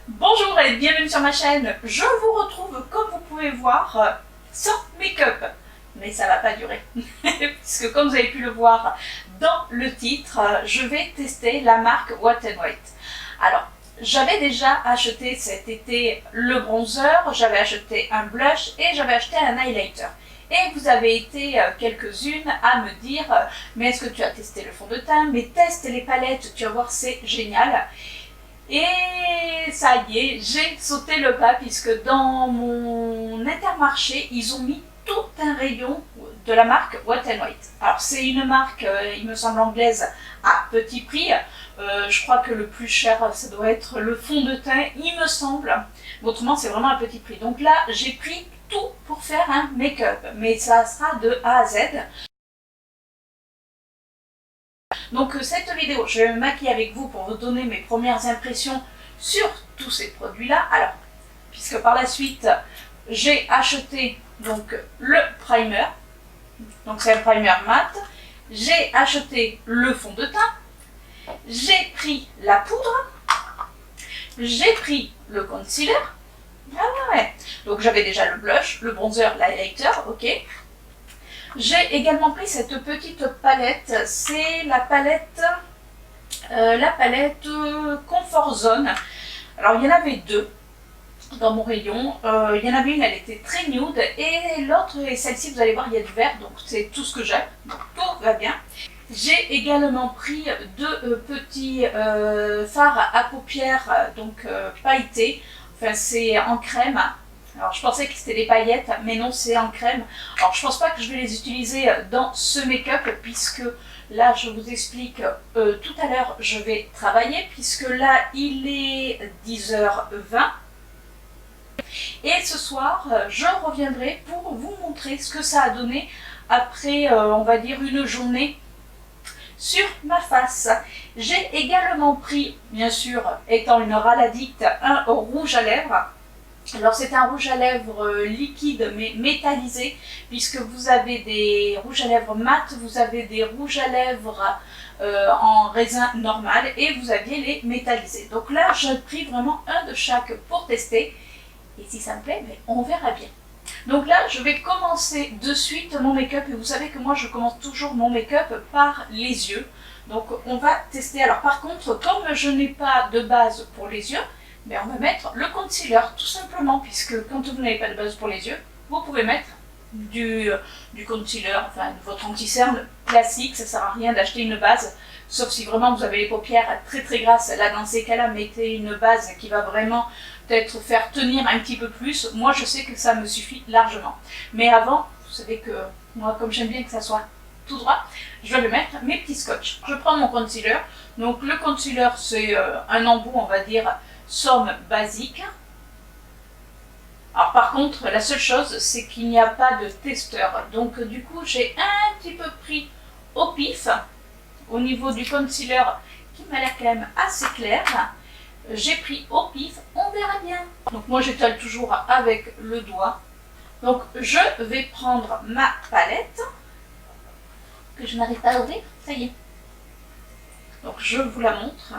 Bonjour et bienvenue sur ma chaîne. Je vous retrouve, comme vous pouvez voir, sans make-up. Mais ça va pas durer, puisque comme vous avez pu le voir dans le titre, je vais tester la marque Wet n White. Alors, j'avais déjà acheté cet été le bronzer, j'avais acheté un blush et j'avais acheté un highlighter. Et vous avez été quelques-unes à me dire mais est-ce que tu as testé le fond de teint? Mais teste les palettes, tu vas voir, c'est génial. Et ça y est, j'ai sauté le pas puisque dans mon Intermarché, ils ont mis tout un rayon de la marque Wet n White. Alors c'est une marque, il me semble anglaise, à petit prix. Je crois que le plus cher, ça doit être le fond de teint, il me semble. Autrement, c'est vraiment à petit prix. Donc là, j'ai pris tout pour faire un make-up, mais ça sera de A à Z. Donc cette vidéo, je vais me maquiller avec vous pour vous donner mes premières impressions sur tous ces produits-là. Alors, puisque par la suite, j'ai acheté donc le primer. Donc c'est un primer mat. J'ai acheté le fond de teint. J'ai pris la poudre. J'ai pris le concealer. Ah ouais. Donc j'avais déjà le blush, le bronzer, l'highlighter, ok. J'ai également pris cette petite palette, c'est la palette Comfort Zone. Alors il y en avait deux dans mon rayon, il y en avait une, elle était très nude, et l'autre, et celle-ci, vous allez voir, il y a du vert, donc c'est tout ce que j'ai, donc tout va bien. J'ai également pris deux petits fards à paupières, donc pailletés, enfin c'est en crème. Alors je pensais que c'était des paillettes, mais non, c'est en crème. Alors je pense pas que je vais les utiliser dans ce make-up, puisque là je vous explique, tout à l'heure je vais travailler, puisque là il est 10h20. Et ce soir, je reviendrai pour vous montrer ce que ça a donné après, on va dire, une journée sur ma face. J'ai également pris, bien sûr, étant une râle addict, un rouge à lèvres. Alors c'est un rouge à lèvres liquide mais métallisé, puisque vous avez des rouges à lèvres mat, vous avez des rouges à lèvres en raisin normal et vous aviez les métallisés. Donc là j'ai pris vraiment un de chaque pour tester, et si ça me plaît, mais on verra bien. Donc là je vais commencer de suite mon make-up, et vous savez que moi je commence toujours mon make-up par les yeux. Donc on va tester. Alors par contre, comme je n'ai pas de base pour les yeux, mais on va mettre le concealer tout simplement, puisque quand vous n'avez pas de base pour les yeux, vous pouvez mettre du concealer, enfin votre anti-cerne classique, ça ne sert à rien d'acheter une base, sauf si vraiment vous avez les paupières très très grasses. Là dans ces cas-là, mettez une base qui va vraiment peut-être faire tenir un petit peu plus. Moi je sais que ça me suffit largement. Mais avant, vous savez que moi comme j'aime bien que ça soit tout droit, je vais mettre mes petits scotch. Je prends mon concealer, donc le concealer c'est un embout, on va dire, somme basique. Alors par contre, la seule chose, c'est qu'il n'y a pas de testeur. Donc du coup, j'ai un petit peu pris au pif, au niveau du concealer, qui m'a l'air quand même assez clair. J'ai pris au pif, on verra bien. Donc moi, j'étale toujours avec le doigt. Donc je vais prendre ma palette, que je n'arrive pas à ouvrir, ça y est. Donc je vous la montre.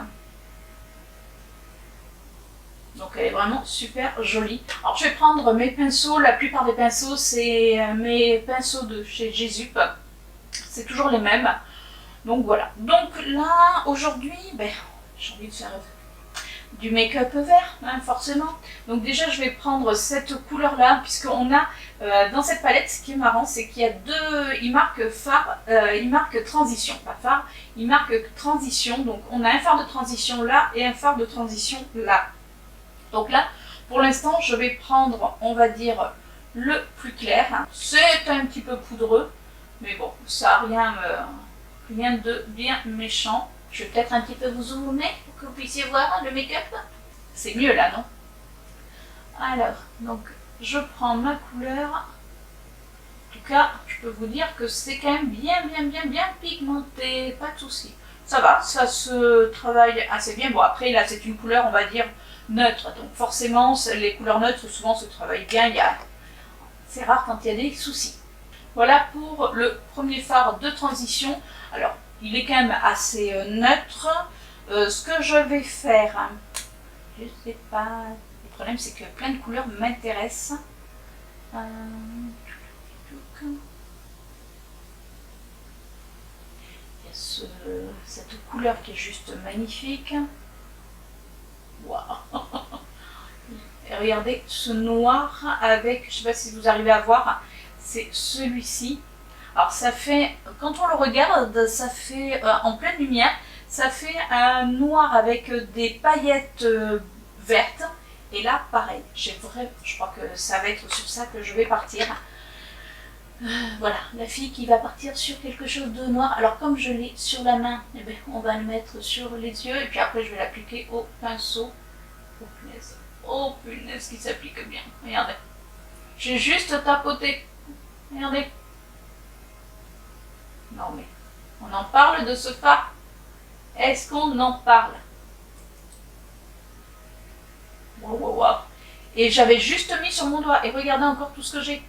Donc elle est vraiment super jolie. Alors je vais prendre mes pinceaux, la plupart des pinceaux c'est mes pinceaux de chez Jesup. C'est toujours les mêmes. Donc voilà. Donc là aujourd'hui, j'ai envie de faire du make-up vert, hein, forcément. Donc déjà je vais prendre cette couleur là, puisqu'on a dans cette palette, ce qui est marrant, c'est qu'il y a deux, il marque phare, il marque transition, pas phare, il marque transition. Donc on a un phare de transition là et un phare de transition là. Donc là, pour l'instant, je vais prendre, on va dire, le plus clair. C'est un petit peu poudreux, mais bon, ça n'a rien de bien méchant. Je vais peut-être un petit peu vous zoomer pour que vous puissiez voir le make-up. C'est mieux là, non? Alors, donc, je prends ma couleur. En tout cas, je peux vous dire que c'est quand même bien pigmenté, pas de souci. Ça va, ça se travaille assez bien. Bon, après, là, c'est une couleur, on va dire, neutre. Donc forcément, les couleurs neutres souvent se travaillent bien. C'est rare quand il y a des soucis. Voilà pour le premier phare de transition. Alors, il est quand même assez neutre. Ce que je vais faire, Je sais pas. Le problème, c'est que plein de couleurs m'intéressent. Il y a cette couleur qui est juste magnifique. Waouh! Et regardez ce noir avec, je ne sais pas si vous arrivez à voir, c'est celui-ci. Alors ça fait, quand on le regarde, ça fait en pleine lumière, ça fait un noir avec des paillettes vertes. Et là, pareil, je crois que ça va être sur ça que je vais partir. Voilà, la fille qui va partir sur quelque chose de noir. Alors comme je l'ai sur la main, eh bien, on va le mettre sur les yeux et puis après je vais l'appliquer au pinceau. Oh punaise, qui s'applique bien. Regardez. J'ai juste tapoté. Regardez. Non mais, on en parle de ce fard? Est-ce qu'on en parle? Wow. Et j'avais juste mis sur mon doigt. Et regardez encore tout ce que j'ai.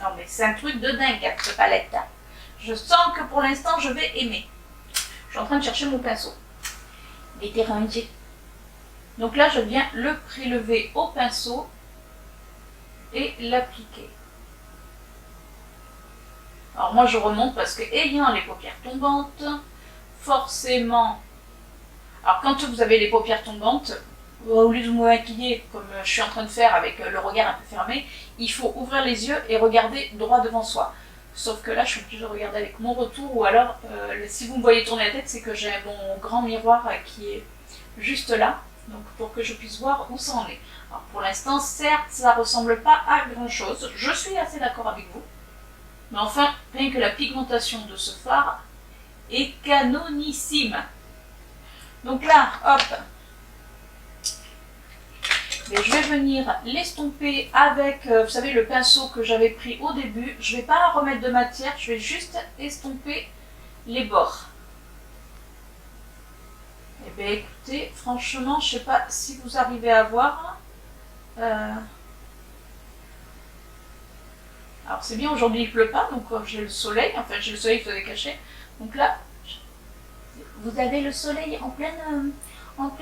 Non mais c'est un truc de dingue, cette palette là. Je sens que pour l'instant je vais aimer. Je suis en train de chercher mon pinceau. Il était rangé. Donc là je viens le prélever au pinceau et l'appliquer. Alors moi je remonte parce que ayant les paupières tombantes, forcément... Alors quand vous avez les paupières tombantes, au lieu de vous maquiller comme je suis en train de faire avec le regard un peu fermé, il faut ouvrir les yeux et regarder droit devant soi. Sauf que là je suis obligée de regarder avec mon retour, ou alors si vous me voyez tourner la tête, c'est que j'ai mon grand miroir qui est juste là, donc pour que je puisse voir où ça en est. Alors pour l'instant, certes, ça ne ressemble pas à grand chose, je suis assez d'accord avec vous, mais enfin, rien que la pigmentation de ce fard est canonissime. Donc là, hop, mais je vais venir l'estomper avec, vous savez, le pinceau que j'avais pris au début. Je ne vais pas remettre de matière, je vais juste estomper les bords. Et bien écoutez, franchement, je ne sais pas si vous arrivez à voir. Alors c'est bien, aujourd'hui il ne pleut pas, donc j'ai le soleil, enfin j'ai le soleil qui se caché. Donc là, vous avez le soleil en plein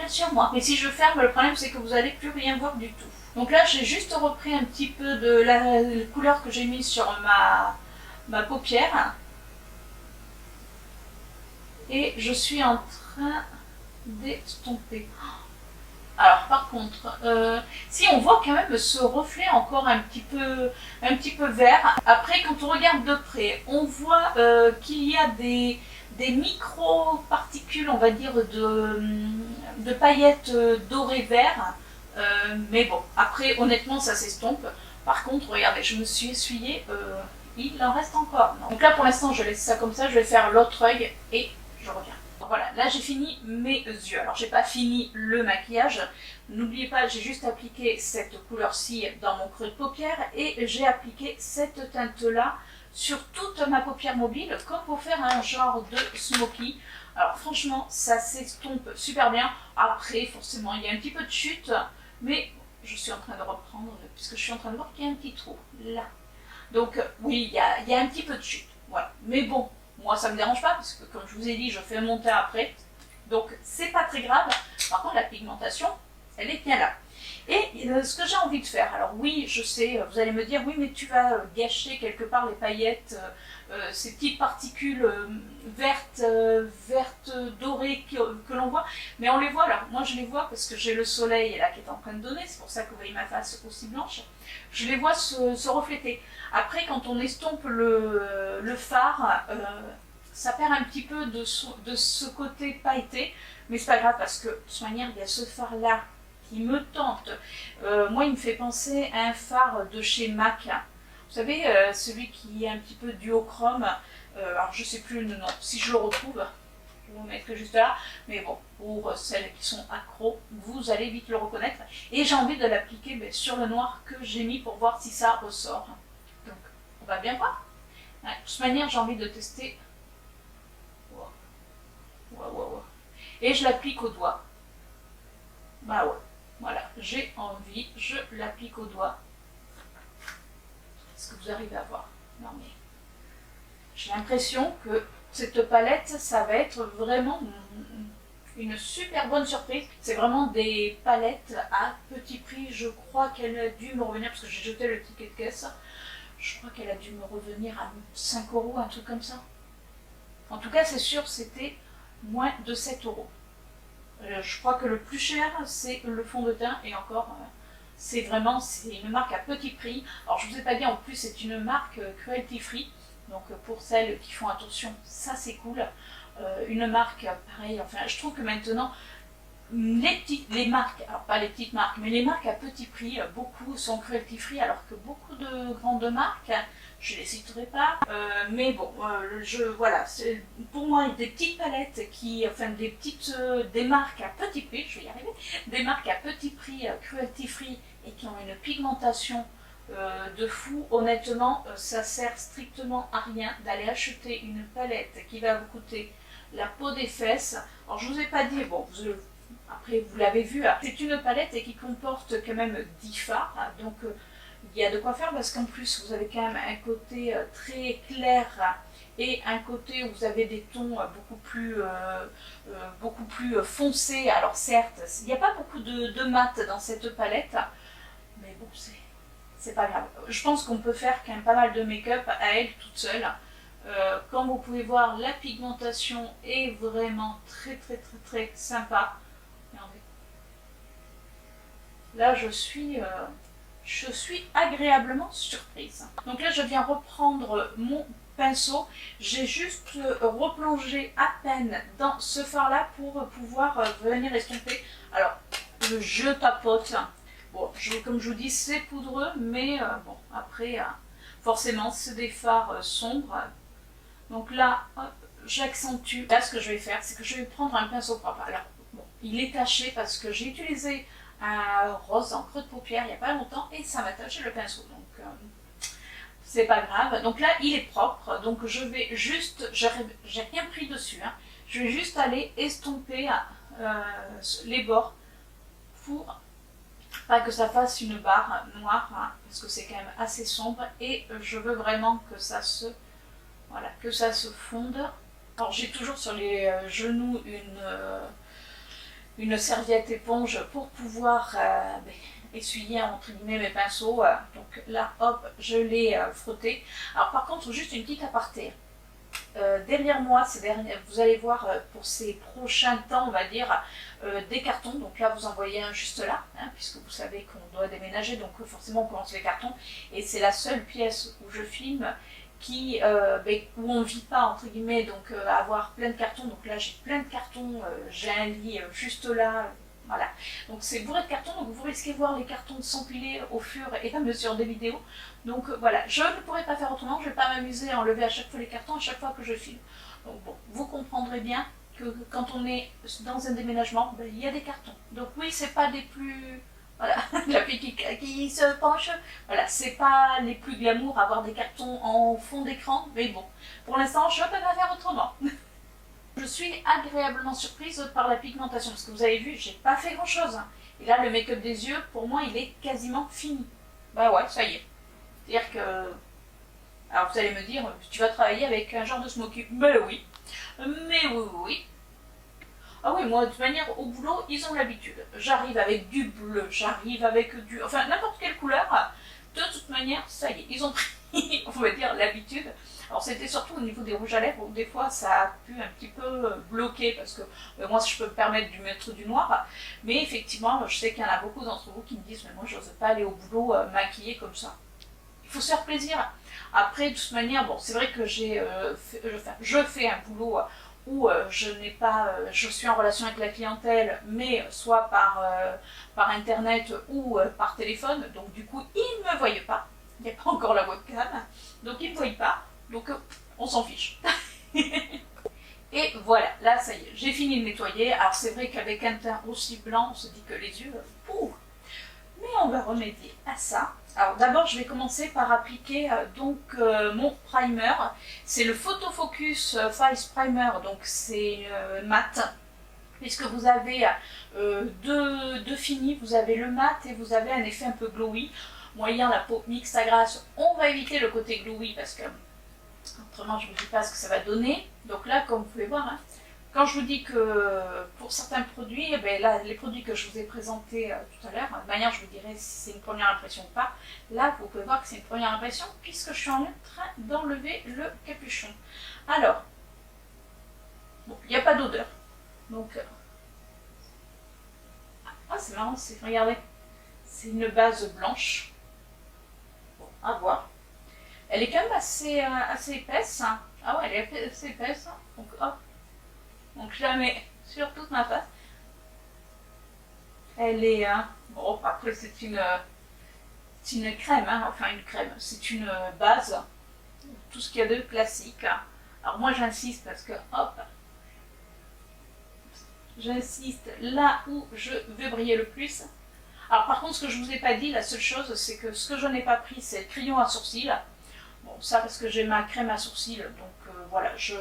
sur moi. Mais si je ferme, le problème c'est que vous n'allez plus rien voir du tout. Donc là j'ai juste repris un petit peu de la couleur que j'ai mise sur ma paupière. Et je suis en train d'estomper. Alors par contre, si on voit quand même ce reflet encore un petit peu vert. Après quand on regarde de près, on voit qu'il y a des micro-particules, on va dire, de paillettes dorées vert. Mais bon, après honnêtement ça s'estompe. Par contre, regardez, je me suis essuyée, il en reste encore. Donc là pour l'instant je laisse ça comme ça, je vais faire l'autre œil et je reviens. Voilà, là j'ai fini mes yeux. Alors j'ai pas fini le maquillage. N'oubliez pas, j'ai juste appliqué cette couleur-ci dans mon creux de paupière et j'ai appliqué cette teinte-là sur toute ma paupière mobile, comme pour faire un genre de smoky. Alors franchement, ça s'estompe super bien. Après, forcément, il y a un petit peu de chute, mais je suis en train de reprendre, puisque je suis en train de voir qu'il y a un petit trou là. Donc oui, il y a un petit peu de chute. Ouais. Mais bon, moi ça me dérange pas, parce que comme je vous ai dit, je fais monter après. Donc c'est pas très grave. Par contre, la pigmentation, elle est bien là. Et ce que j'ai envie de faire, alors oui, je sais, vous allez me dire, oui, mais tu vas gâcher quelque part les paillettes, ces petites particules vertes dorées que l'on voit, mais on les voit là. Moi, je les vois parce que j'ai le soleil là qui est en train de donner, c'est pour ça que vous voyez ma face aussi blanche. Je les vois se refléter. Après, quand on estompe le fard, ça perd un petit peu de ce côté pailleté, mais c'est pas grave parce que de toute manière, il y a ce fard là qui me tente. Moi, il me fait penser à un fard de chez MAC. Vous savez, celui qui est un petit peu duochrome. Alors, je sais plus le nom. Si je le retrouve, je vous le mettrai juste là. Mais bon, pour celles qui sont accros, vous allez vite le reconnaître. Et j'ai envie de l'appliquer sur le noir que j'ai mis pour voir si ça ressort. Donc, on va bien voir. De toute manière, j'ai envie de tester. Wow. Et je l'applique au doigt. Bah ouais. Voilà, j'ai envie, je l'applique au doigt. Est-ce que vous arrivez à voir? Non mais, j'ai l'impression que cette palette, ça va être vraiment une super bonne surprise. C'est vraiment des palettes à petit prix. Je crois qu'elle a dû me revenir, parce que j'ai jeté le ticket de caisse, je crois qu'elle a dû me revenir à 5 €, un truc comme ça. En tout cas, c'est sûr, c'était moins de 7 €. Je crois que le plus cher, c'est le fond de teint, et encore, c'est une marque à petit prix. Alors, je vous ai pas dit, en plus, c'est une marque cruelty free. Donc, pour celles qui font attention, ça c'est cool. Une marque, pareil, enfin, je trouve que maintenant, les marques, alors pas les petites marques, mais les marques à petit prix, beaucoup sont cruelty free, alors que beaucoup de grandes marques, je les citerai pas, mais bon, voilà, pour moi des petites palettes des marques à petit prix, je vais y arriver, des marques à petit prix cruelty free et qui ont une pigmentation de fou, honnêtement, ça sert strictement à rien d'aller acheter une palette qui va vous coûter la peau des fesses. Alors je vous ai pas dit, bon, après vous l'avez vu, c'est une palette qui comporte quand même 10 fards, donc il y a de quoi faire, parce qu'en plus vous avez quand même un côté très clair et un côté où vous avez des tons beaucoup plus foncés. Alors certes, il n'y a pas beaucoup de mat dans cette palette, mais bon, c'est pas grave. Je pense qu'on peut faire quand même pas mal de make-up à elle toute seule. Comme vous pouvez voir, la pigmentation est vraiment très très très très sympa. Regardez. Là, je suis agréablement surprise. Donc là, je viens reprendre mon pinceau. J'ai juste replongé à peine dans ce fard-là pour pouvoir venir estomper. Alors, je tapote. Bon, comme je vous dis, c'est poudreux, mais bon, après, forcément, c'est des fards sombres. Donc là, j'accentue. Là, ce que je vais faire, c'est que je vais prendre un pinceau propre. Alors, bon, il est taché parce que j'ai utilisé un rose en creux de paupière il n'y a pas longtemps et ça m'a taché le pinceau. Donc, c'est pas grave. Donc là, il est propre. Donc, je vais juste, j'ai rien pris dessus. Hein, je vais juste aller estomper les bords pour pas que ça fasse une barre noire, hein, parce que c'est quand même assez sombre et je veux vraiment que ça se fonde. Alors j'ai toujours sur les genoux une serviette éponge pour pouvoir essuyer entre guillemets mes pinceaux. Donc là, hop, je l'ai frotté. Alors par contre, juste une petite aparté. Derrière moi, vous allez voir pour ces prochains temps, on va dire, des cartons. Donc là, vous en voyez un juste là, hein, puisque vous savez qu'on doit déménager, donc forcément on commence les cartons. Et c'est la seule pièce où je filme où on ne vit pas, entre guillemets, donc avoir plein de cartons. Donc là, j'ai plein de cartons, j'ai un lit juste là. Voilà, donc c'est bourré de cartons, donc vous risquez de voir les cartons s'empiler au fur et à mesure des vidéos. Donc voilà, je ne pourrais pas faire autrement, je ne vais pas m'amuser à enlever à chaque fois les cartons, à chaque fois que je filme. Donc bon, vous comprendrez bien que quand on est dans un déménagement, il y a des cartons. Donc oui, c'est pas des plus... Voilà, la fille qui se penche, voilà, c'est pas les plus glamour avoir des cartons en fond d'écran, mais bon, pour l'instant, je ne peux pas faire autrement. Je suis agréablement surprise par la pigmentation, parce que vous avez vu, j'ai pas fait grand chose. Hein. Et là, le make-up des yeux, pour moi, il est quasiment fini. Bah ouais, ça y est. C'est-à-dire que... Alors vous allez me dire, tu vas travailler avec un genre de smoky. Ben oui. Mais oui. Ah oui, moi, de toute manière, au boulot, ils ont l'habitude. J'arrive avec du bleu, j'arrive avec du... Enfin, n'importe quelle couleur. De toute manière, ça y est, ils ont pris, on va dire, l'habitude. Alors c'était surtout au niveau des rouges à lèvres où des fois ça a pu un petit peu bloquer parce que moi je peux me permettre de mettre du noir, mais effectivement je sais qu'il y en a beaucoup d'entre vous qui me disent mais moi je n'ose pas aller au boulot maquillée comme ça. Il faut se faire plaisir. Après de toute manière, bon c'est vrai que je fais un boulot où je suis en relation avec la clientèle, mais soit par internet ou par téléphone, donc du coup ils ne me voient pas, il n'y a pas encore la webcam, donc ils ne me voient pas. Donc on s'en fiche. Et voilà, là ça y est, j'ai fini de nettoyer. Alors c'est vrai qu'avec un teint aussi blanc, on se dit que les yeux, pouh. Mais on va remédier à ça. Alors d'abord je vais commencer par appliquer mon primer. C'est le Photo Focus Face Primer, donc c'est mat. Puisque vous avez deux finis, vous avez le mat et vous avez un effet un peu glowy. Moyant la peau mixte à grasse, on va éviter le côté glowy parce que autrement, je ne vous dis pas ce que ça va donner. Donc là, comme vous pouvez voir, hein, quand je vous dis que pour certains produits, là, les produits que je vous ai présentés tout à l'heure, de manière je vous dirai si c'est une première impression ou pas, là vous pouvez voir que c'est une première impression puisque je suis en train d'enlever le capuchon. Alors, bon, il n'y a pas d'odeur, donc... Ah, c'est marrant, regardez, c'est une base blanche, bon, à voir. Elle est quand même assez épaisse, hein. Ah ouais, elle est assez épaisse, donc hop. Donc je la mets sur toute ma face. Elle est... bon, après c'est une crème, hein, enfin une crème, c'est une base. Tout ce qu'il y a de classique. Alors moi j'insiste parce que, hop, j'insiste là où je veux briller le plus. Alors par contre, ce que je vous ai pas dit, la seule chose, c'est que ce que je n'ai pas pris, c'est le crayon à sourcils. Bon, ça parce que j'ai ma crème à sourcils, donc voilà, je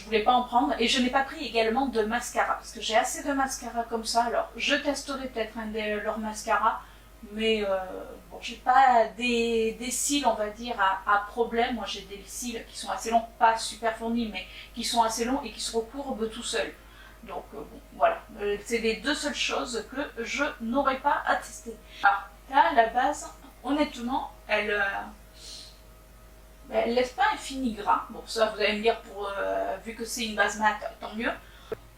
voulais pas en prendre. Et je n'ai pas pris également de mascara, parce que j'ai assez de mascara comme ça. Alors, je testerai peut-être un de leurs mascaras, mais bon, j'ai pas des cils, on va dire, à problème. Moi, j'ai des cils qui sont assez longs, pas super fournis, mais qui sont assez longs et qui se recourbent tout seuls. Donc, bon, voilà. C'est les deux seules choses que je n'aurais pas à tester. Alors, là, la base, honnêtement, elle laisse pas un fini gras. Bon, ça, vous allez me dire, vu que c'est une base mat, tant mieux.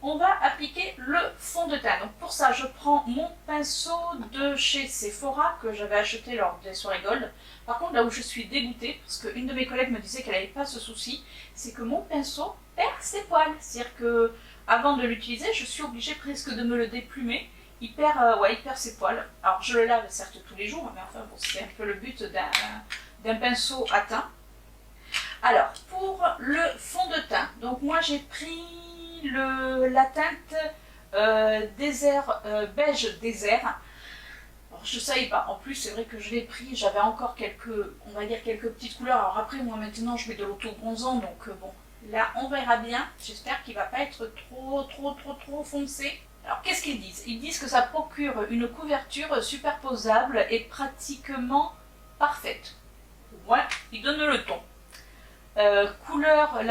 On va appliquer le fond de teint. Donc pour ça, je prends mon pinceau de chez Sephora que j'avais acheté lors des soirées gold. Par contre, là où je suis dégoûtée, parce qu'une de mes collègues me disait qu'elle n'avait pas ce souci, c'est que mon pinceau perd ses poils. C'est-à-dire que avant de l'utiliser, je suis obligée presque de me le déplumer. Il perd ses poils. Alors je le lave certes tous les jours, mais enfin bon, c'est un peu le but d'un pinceau à teint. Alors, pour le fond de teint, donc moi j'ai pris la teinte désert, beige désert. Alors, je ne savais pas, en plus c'est vrai que je l'ai pris, j'avais encore quelques petites couleurs. Alors après, moi maintenant je mets de l'auto-bronzant, donc bon, là on verra bien. J'espère qu'il ne va pas être trop foncé. Alors qu'est-ce qu'ils disent? Ils disent que ça procure une couverture superposable et pratiquement parfaite. Ouais, ils donnent le ton. La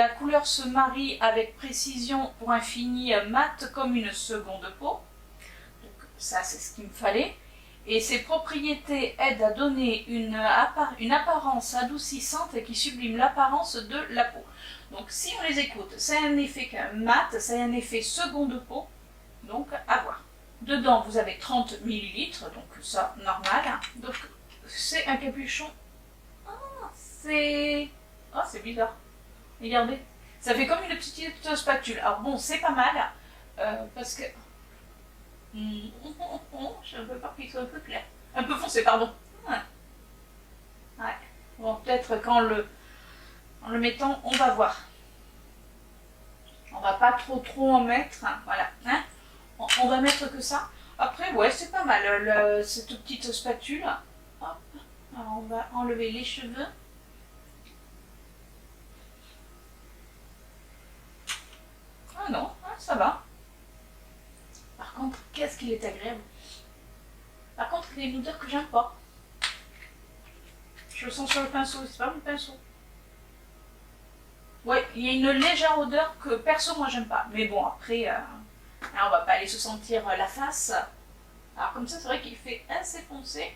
couleur se marie avec précision pour un fini mat comme une seconde peau. Donc ça c'est ce qu'il me fallait. Et ses propriétés aident à donner une apparence adoucissante qui sublime l'apparence de la peau. Donc si on les écoute, c'est un effet mat, c'est un effet seconde peau, donc à voir. Dedans vous avez 30 ml, donc ça normal. Donc c'est un capuchon. Oh, c'est bizarre. Regardez. Ça fait comme une petite spatule. Alors bon, c'est pas mal. Parce que... J'ai un peu peur qu'il soit un peu clair. Un peu foncé, pardon. Ouais. Bon, peut-être qu'en le mettant, on va voir. On va pas trop en mettre. Hein, voilà. Hein, on va mettre que ça. Après, ouais, c'est pas mal. Cette petite spatule. Hop. Alors, on va enlever les cheveux. Ah non, ça va. Par contre, qu'est-ce qu'il est agréable. Par contre, il y a une odeur que j'aime pas. Je le sens sur le pinceau, c'est pas mon pinceau. Ouais, il y a une légère odeur que perso, moi j'aime pas. Mais bon, après, on va pas aller se sentir la face. Alors comme ça, c'est vrai qu'il fait assez foncé.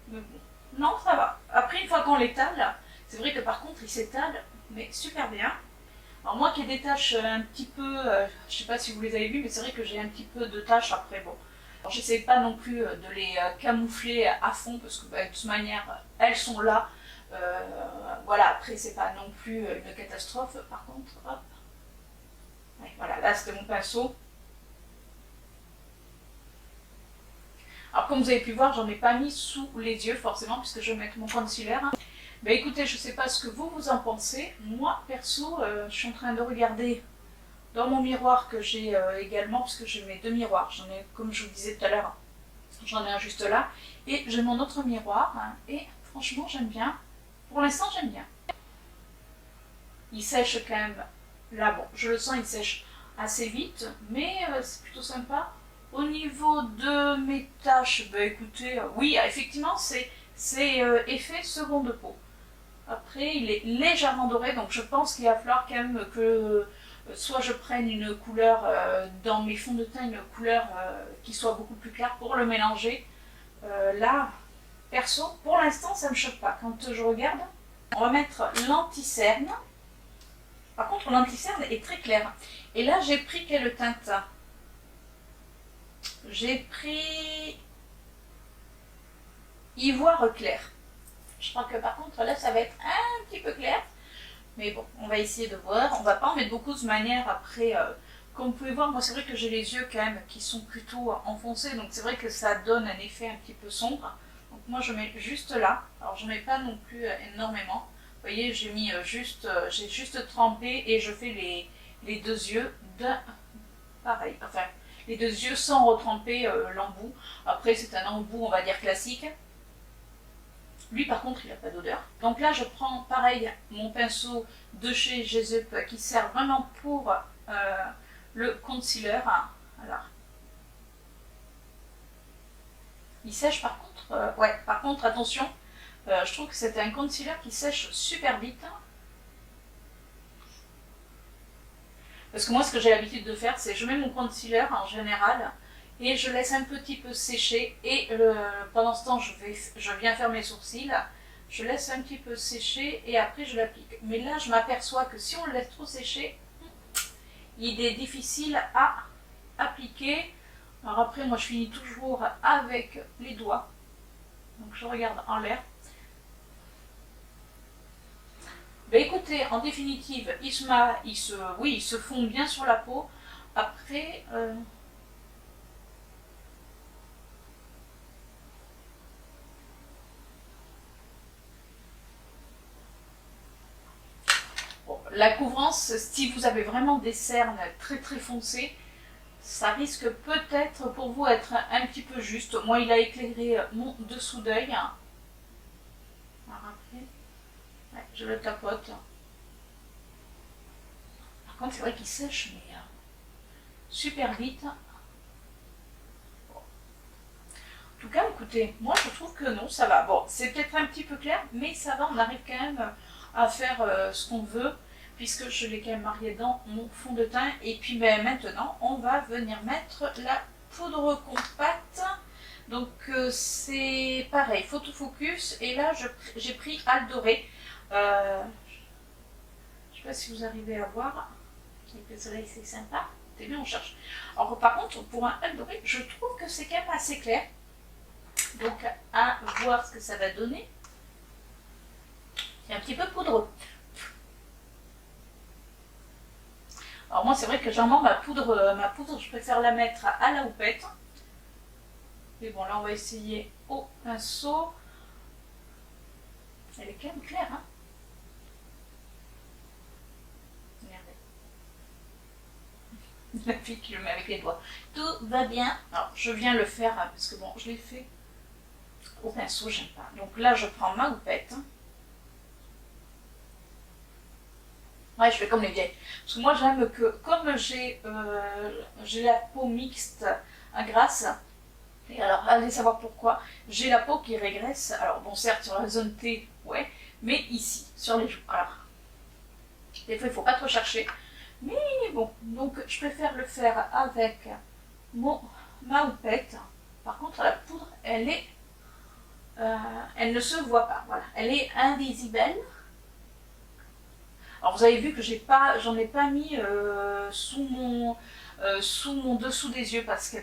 Mais bon, non, ça va. Après, une fois qu'on l'étale, c'est vrai que par contre, il s'étale, mais super bien. Alors moi qui ai des taches un petit peu, je sais pas si vous les avez vues, mais c'est vrai que j'ai un petit peu de taches après, bon. Alors j'essaie pas non plus de les camoufler à fond, parce que de toute manière, elles sont là. Voilà, après c'est pas non plus une catastrophe, par contre, hop. Ouais, voilà, là c'était mon pinceau. Alors comme vous avez pu voir, j'en ai pas mis sous les yeux forcément, puisque je vais mettre mon concealer. Ben écoutez, je sais pas ce que vous en pensez. Moi, perso, je suis en train de regarder dans mon miroir que j'ai également, parce que j'ai mes deux miroirs. J'en ai, comme je vous disais tout à l'heure, j'en ai un juste là. Et j'ai mon autre miroir, hein, et franchement, j'aime bien. Pour l'instant, j'aime bien. Il sèche quand même. Là, bon, je le sens, il sèche assez vite, mais c'est plutôt sympa. Au niveau de mes taches, ben écoutez, oui, effectivement, c'est effet seconde peau. Après, il est légèrement doré, donc je pense qu'il va falloir quand même que soit je prenne une couleur dans mes fonds de teint, une couleur qui soit beaucoup plus claire pour le mélanger. Là, perso, pour l'instant, ça ne me choque pas. Quand je regarde, on va mettre l'anti-cerne. Par contre, l'anti-cerne est très clair. Et là, j'ai pris quelle teinte? J'ai pris ivoire clair. Je crois que par contre, là, ça va être un petit peu clair. Mais bon, on va essayer de voir. On va pas en mettre beaucoup de manière. Après, comme vous pouvez voir, moi, c'est vrai que j'ai les yeux quand même qui sont plutôt enfoncés. Donc, c'est vrai que ça donne un effet un petit peu sombre. Donc, moi, je mets juste là. Alors, je mets pas non plus énormément. Vous voyez, j'ai mis j'ai juste trempé et je fais les deux yeux pareil. Enfin, les deux yeux sans retremper l'embout. Après, c'est un embout, on va dire, classique. Lui, par contre, il n'a pas d'odeur. Donc là, je prends, pareil, mon pinceau de chez Jesup qui sert vraiment pour le concealer. Alors, il sèche par contre. Ouais, par contre, attention, je trouve que c'est un concealer qui sèche super vite. Parce que moi, ce que j'ai l'habitude de faire, c'est je mets mon concealer en général et je laisse un petit peu sécher. Et pendant ce temps, je viens faire mes sourcils. Je laisse un petit peu sécher et après je l'applique. Mais là, je m'aperçois que si on le laisse trop sécher, il est difficile à appliquer. Alors après, moi, je finis toujours avec les doigts. Donc je regarde en l'air. Ben écoutez, en définitive, il se fond bien sur la peau. Après, bon, la couvrance, si vous avez vraiment des cernes très très foncées, ça risque peut-être pour vous être un petit peu juste. Moi, il a éclairé mon dessous d'œil. Alors après, ouais, je le tapote. Par contre, c'est vrai qu'il sèche, mais super vite. Bon. En tout cas, écoutez, moi je trouve que non, ça va. Bon, c'est peut-être un petit peu clair, mais ça va, on arrive quand même à faire ce qu'on veut, puisque je l'ai quand même marié dans mon fond de teint. Et puis ben, maintenant, on va venir mettre la poudre compacte. Donc c'est pareil, photo focus. Et là, j'ai pris Al Doré. Je ne sais pas si vous arrivez à voir. Avec le soleil, c'est sympa. C'est bien, on cherche. Alors par contre, pour un Al Doré, je trouve que c'est quand même assez clair. Donc à voir ce que ça va donner. C'est un petit peu poudreux. Alors moi, c'est vrai que généralement, ma poudre, je préfère la mettre à la houppette. Mais bon, là, on va essayer au pinceau. Elle est quand même claire, hein. Regardez. La fille qui le met avec les doigts. Tout va bien. Alors, je viens le faire, hein, parce que bon, je l'ai fait au pinceau, j'aime pas. Donc là, je prends ma houppette. Ouais, je fais comme les vieilles. Parce que moi, j'aime que, comme j'ai la peau mixte à grasse, et alors, allez savoir pourquoi, j'ai la peau qui régresse. Alors, bon, certes, sur la zone T, ouais, mais ici, sur les joues. Alors, des fois, il ne faut pas trop chercher. Mais bon, donc, je préfère le faire avec ma houppette. Par contre, la poudre, elle ne se voit pas. Voilà, elle est invisible. Alors vous avez vu que j'en ai pas mis sous mon dessous des yeux parce que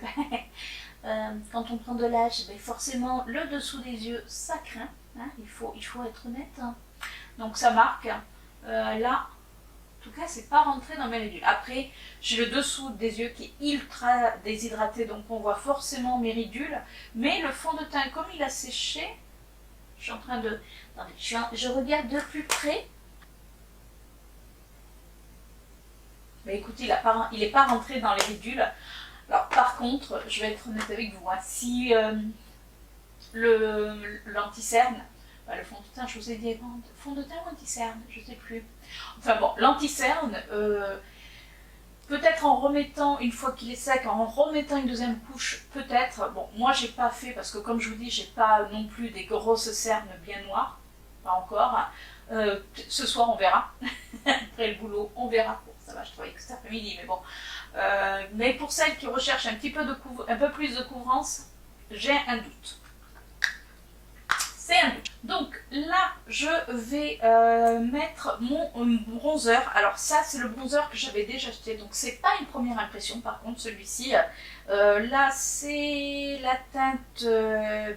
quand on prend de l'âge, ben forcément le dessous des yeux ça craint, hein, il faut être honnête. Hein. Donc ça marque. Là, en tout cas, c'est pas rentré dans mes ridules. Après, j'ai le dessous des yeux qui est ultra déshydraté, donc on voit forcément mes ridules. Mais le fond de teint, comme il a séché, je suis en train de... Attendez, je regarde de plus près. Mais écoutez, il n'est pas rentré dans les ridules. Alors par contre, je vais être honnête avec vous, hein, si l'anti-cerne, le fond de teint, je vous ai dit, fond de teint ou anti-cerne, je ne sais plus. Enfin bon, l'anti-cerne, peut-être en remettant, une fois qu'il est sec, en remettant une deuxième couche, peut-être. Bon, moi j'ai pas fait, parce que comme je vous dis, j'ai pas non plus des grosses cernes bien noires, pas encore. Ce soir on verra, après le boulot, on verra pour ça va, je travaille que cet après-midi, mais bon. Mais pour celles qui recherchent un peu plus de couvrance, j'ai un doute. C'est un doute. Donc là, je vais mettre mon bronzer. Alors ça, c'est le bronzer que j'avais déjà acheté. Donc c'est pas une première impression. Par contre, celui-ci, là, c'est la teinte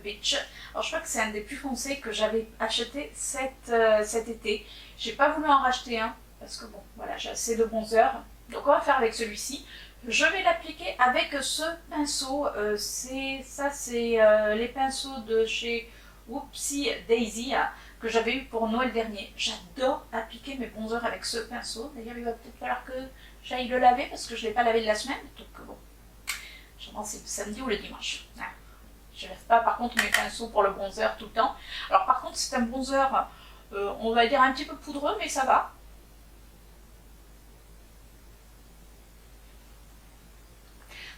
Beach. Alors je crois que c'est un des plus foncés que j'avais acheté cet été. J'ai pas voulu en racheter un parce que bon, voilà, j'ai assez de bronzer. Donc on va faire avec celui-ci. Je vais l'appliquer avec ce pinceau. C'est les pinceaux de chez Whoopsie Daisy que j'avais eu pour Noël dernier. J'adore appliquer mes bronzers avec ce pinceau. D'ailleurs, il va peut-être falloir que j'aille le laver parce que je ne l'ai pas lavé de la semaine. Donc bon, je pense que c'est le samedi ou le dimanche. Je ne lave pas par contre mes pinceaux pour le bronzer tout le temps. Alors par contre, c'est un bronzer, on va dire un petit peu poudreux, mais ça va.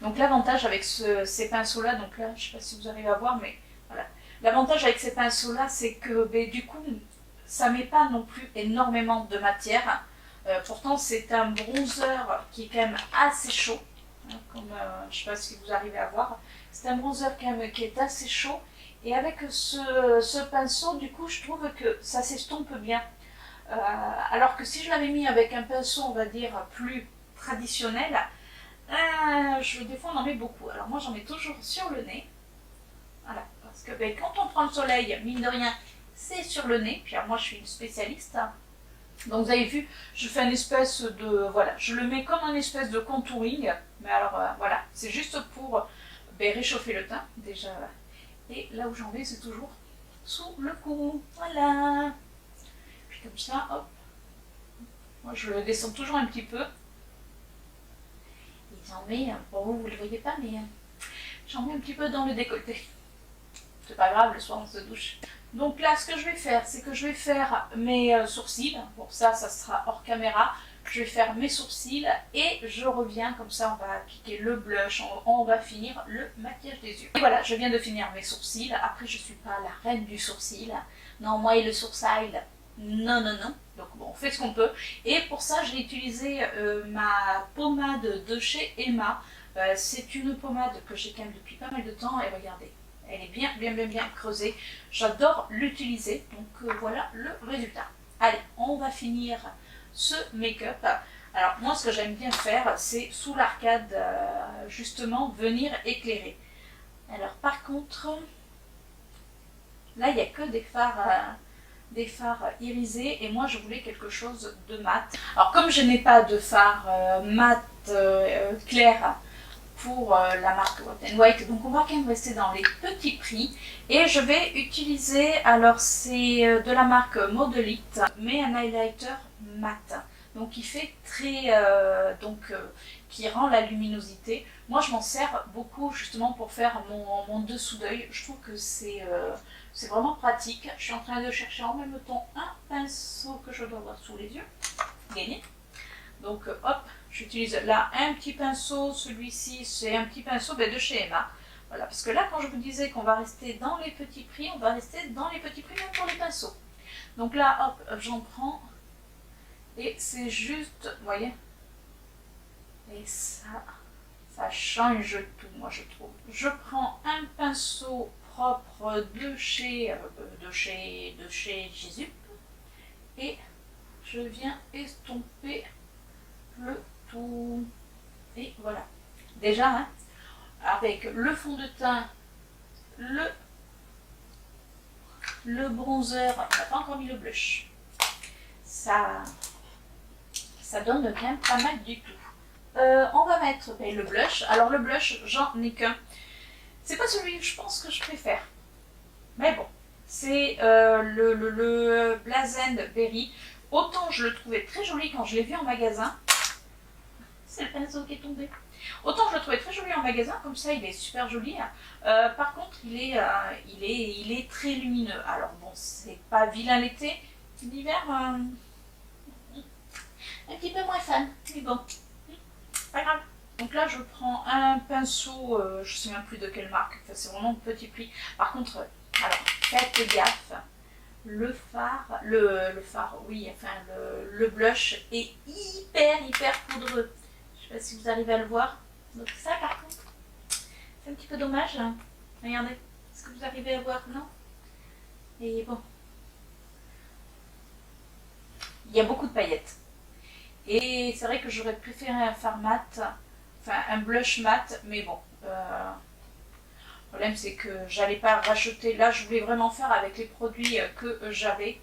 Donc l'avantage avec ces pinceaux-là, donc là, je ne sais pas si vous arrivez à voir, mais voilà. L'avantage avec ces pinceaux-là, c'est que du coup, ça ne met pas non plus énormément de matière. Pourtant, c'est un bronzer qui est quand même assez chaud. Hein, comme, je ne sais pas si vous arrivez à voir. C'est un bronzer quand même qui est assez chaud. Et avec ce pinceau, du coup, je trouve que ça s'estompe bien. Alors que si je l'avais mis avec un pinceau, on va dire, plus traditionnel, des fois on en met beaucoup. Alors moi j'en mets toujours sur le nez. Voilà, parce que quand on prend le soleil, mine de rien, c'est sur le nez. Puis alors, moi je suis une spécialiste. Donc vous avez vu, je fais une espèce de... Voilà, je le mets comme un espèce de contouring. Mais alors voilà, c'est juste pour réchauffer le teint déjà. Et là où j'en vais, c'est toujours sous le cou. Voilà. Puis comme ça, hop. Moi je le descends toujours un petit peu. J'en mets, bon vous ne le voyez pas, mais j'en mets un petit peu dans le décolleté. C'est pas grave, le soir on se douche. Donc là, ce que je vais faire, c'est que je vais faire mes sourcils. Bon, ça sera hors caméra. Je vais faire mes sourcils et je reviens, comme ça on va appliquer le blush, on va finir le maquillage des yeux. Et voilà, je viens de finir mes sourcils. Après, je suis pas la reine du sourcil. Non, moi et le sourcil, non, non, non. Donc bon, on fait ce qu'on peut. Et pour ça, j'ai utilisé ma pommade de chez Emma. C'est une pommade que j'ai quand même depuis pas mal de temps. Et regardez, elle est bien creusée. J'adore l'utiliser. Donc voilà le résultat. Allez, on va finir ce make-up. Alors moi, ce que j'aime bien faire, c'est sous l'arcade, justement, venir éclairer. Alors par contre, là, il n'y a que des fards irisés et moi je voulais quelque chose de mat. Alors comme je n'ai pas de fard mat clair pour la marque Wet n White, donc on va quand même rester dans les petits prix et je vais utiliser, alors c'est de la marque Modelite, mais un highlighter mat, donc qui fait très, qui rend la luminosité. Moi je m'en sers beaucoup justement pour faire mon dessous d'œil. Je trouve que c'est vraiment pratique. Je suis en train de chercher en même temps un pinceau que je dois avoir sous les yeux. Gagné. Donc hop, j'utilise là un petit pinceau. Celui-ci, c'est un petit pinceau de chez Emma. Voilà, parce que là, quand je vous disais qu'on va rester dans les petits prix, on va rester dans les petits prix même pour les pinceaux. Donc là, hop, j'en prends. Et c'est juste, vous voyez. Et ça change tout, moi je trouve. Je prends un pinceau propre de chez Jésus et je viens estomper le tout. Et voilà. Déjà, hein, avec le fond de teint, le bronzer, on n'a pas encore mis le blush. Ça donne quand même pas mal du tout. On va mettre le blush. Alors le blush, j'en ai qu'un. C'est pas celui que je pense que je préfère. Mais bon, c'est le Blazend Berry. Autant je le trouvais très joli quand je l'ai vu en magasin. C'est le pinceau qui est tombé. Autant je le trouvais très joli en magasin, comme ça il est super joli. Par contre, il est très lumineux. Alors bon, c'est pas vilain l'été. L'hiver, un petit peu moins fan. Mais bon, pas grave. Donc là, je prends un pinceau, je ne sais même plus de quelle marque, enfin, c'est vraiment petit prix. Par contre, alors, faites gaffe, le fard, le fard, oui, enfin le blush est hyper poudreux. Je sais pas si vous arrivez à le voir. Donc ça par contre, c'est un petit peu dommage. Hein. Regardez, est-ce que vous arrivez à voir? Non. Et bon, il y a beaucoup de paillettes. Et c'est vrai que j'aurais préféré un fard mat, enfin un blush mat, mais bon. Le problème c'est que j'allais pas racheter. Là, je voulais vraiment faire avec les produits que j'avais.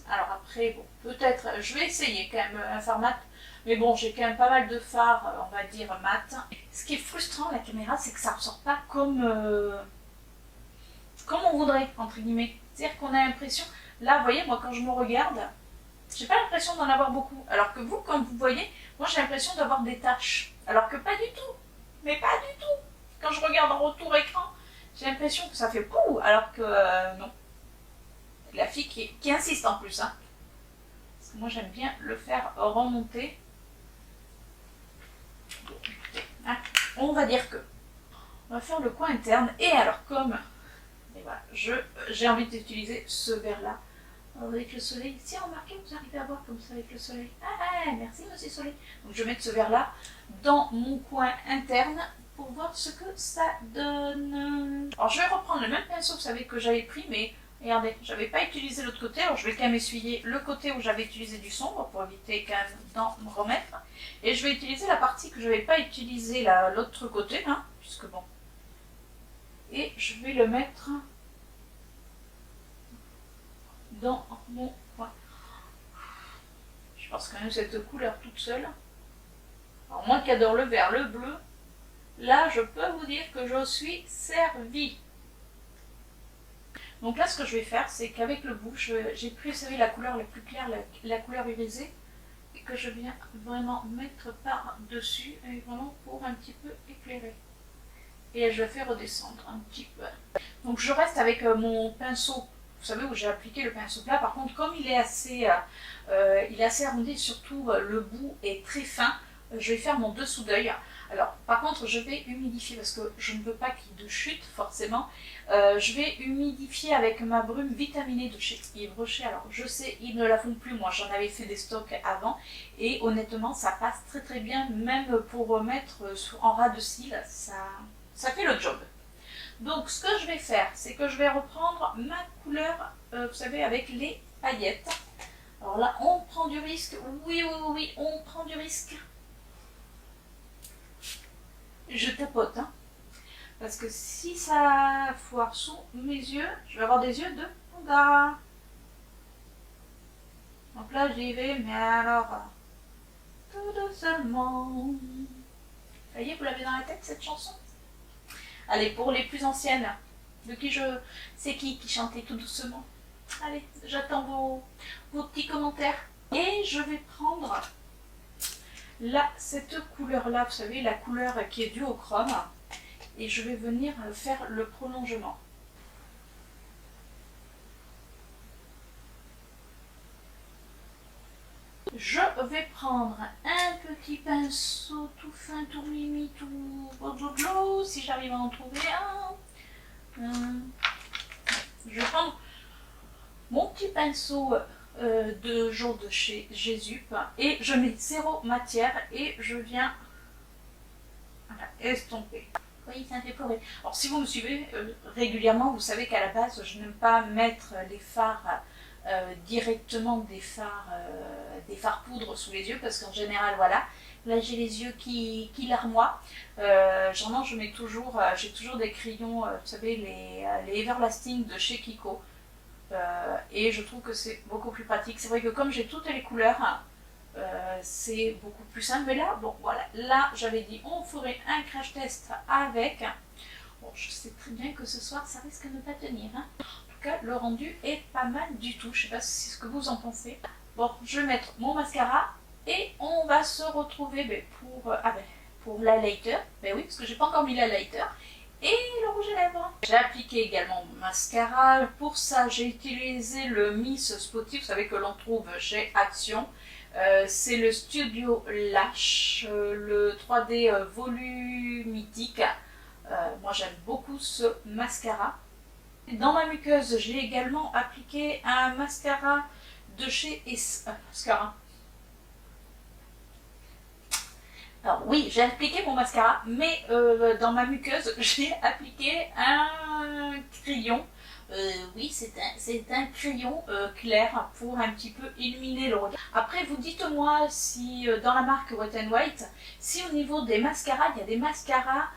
Alors après, bon, peut-être, je vais essayer quand même un fard mat. Mais bon, j'ai quand même pas mal de fards, on va dire, mat. Ce qui est frustrant à la caméra, c'est que ça ressort pas comme on voudrait, entre guillemets. C'est-à-dire qu'on a l'impression, là, vous voyez, moi quand je me regarde, j'ai pas l'impression d'en avoir beaucoup. Alors que vous, comme vous voyez, moi j'ai l'impression d'avoir des taches. Alors que pas du tout. Mais pas du tout. Quand je regarde en retour écran, j'ai l'impression que ça fait pouh, alors que non. La fille qui insiste en plus. Hein. Parce que moi j'aime bien le faire remonter. Bon, hein, on va dire que. On va faire le coin interne. Et alors comme et voilà, j'ai envie d'utiliser ce verre-là. Avec le soleil. Si remarquez, vous arrivez à voir comme ça avec le soleil. Ah, merci monsieur soleil. Donc je vais mettre ce verre-là dans mon coin interne pour voir ce que ça donne. Alors je vais reprendre le même pinceau, vous savez, que j'avais pris, mais regardez, j'avais pas utilisé l'autre côté. Alors je vais quand même essuyer le côté où j'avais utilisé du sombre pour éviter quand même d'en remettre. Et je vais utiliser la partie que je n'avais pas utilisée l'autre côté, hein, puisque bon. Et je vais le mettre dans mon coin. Je pense quand même cette couleur toute seule. Alors moi qui adore le vert, le bleu, là je peux vous dire que je suis servie. Donc là ce que je vais faire, c'est qu'avec le bout, j'ai pris, vous savez, la couleur la plus claire, la couleur irisée, et que je viens vraiment mettre par-dessus, et vraiment pour un petit peu éclairer. Et je la fais redescendre un petit peu. Donc je reste avec mon pinceau. Vous savez où j'ai appliqué le pinceau plat. Par contre, comme il est assez arrondi, surtout le bout est très fin, je vais faire mon dessous d'œil. Alors, par contre, je vais humidifier parce que je ne veux pas qu'il y ait de chute, forcément. Je vais humidifier avec ma brume vitaminée de chez Yves Rocher. Alors, je sais, ils ne la font plus. Moi, j'en avais fait des stocks avant. Et honnêtement, ça passe très bien. Même pour mettre en ras de cils, ça fait le job. Donc ce que je vais faire, c'est que je vais reprendre ma couleur, vous savez, avec les paillettes. Alors là, on prend du risque. Oui, on prend du risque. Je tapote, hein. Parce que si ça foire sous mes yeux, je vais avoir des yeux de panda. Donc là, j'y vais, mais alors, tout doucement. Ça y est, vous l'avez dans la tête, cette chanson? Allez, pour les plus anciennes, c'est qui chantait tout doucement? Allez, j'attends vos petits commentaires. Et je vais prendre là, cette couleur-là, vous savez, la couleur qui est due au chrome. Et je vais venir faire le prolongement. Je vais prendre un petit pinceau tout fin, tout mimi, tout blou, si j'arrive à en trouver un. Je vais prendre mon petit pinceau de jaune de chez Jésup et je mets zéro matière et je viens estomper. Oui, ça me fait pleurer. Alors si vous me suivez régulièrement, vous savez qu'à la base, je n'aime pas mettre les fards directement des fards poudre sous les yeux parce qu'en général, voilà, là j'ai les yeux qui larmoient. Généralement, j'ai toujours des crayons, vous savez, les Everlasting de chez Kiko. Et je trouve que c'est beaucoup plus pratique. C'est vrai que comme j'ai toutes les couleurs, c'est beaucoup plus simple. Mais là, bon, voilà, là j'avais dit on ferait un crash test avec. Bon, je sais très bien que ce soir ça risque de ne pas tenir. Hein. En tout cas, le rendu est pas mal du tout. Je sais pas si c'est ce que vous en pensez. Bon, je vais mettre mon mascara et on va se retrouver pour l'highlighter. Ben oui, parce que j'ai pas encore mis l'highlighter. Et le rouge à lèvres. J'ai appliqué également mon mascara. Pour ça, j'ai utilisé le Miss Spotty. Vous savez que l'on trouve chez Action. C'est le Studio Lash, le 3D volumitique. Moi, j'aime beaucoup ce mascara. Dans ma muqueuse, j'ai également appliqué un mascara de chez Mascara. Alors oui, j'ai appliqué mon mascara, mais dans ma muqueuse, j'ai appliqué un crayon. Oui, c'est un crayon clair pour un petit peu illuminer le regard. Après, vous dites-moi si dans la marque Wet n White, si au niveau des mascaras, il y a des mascaras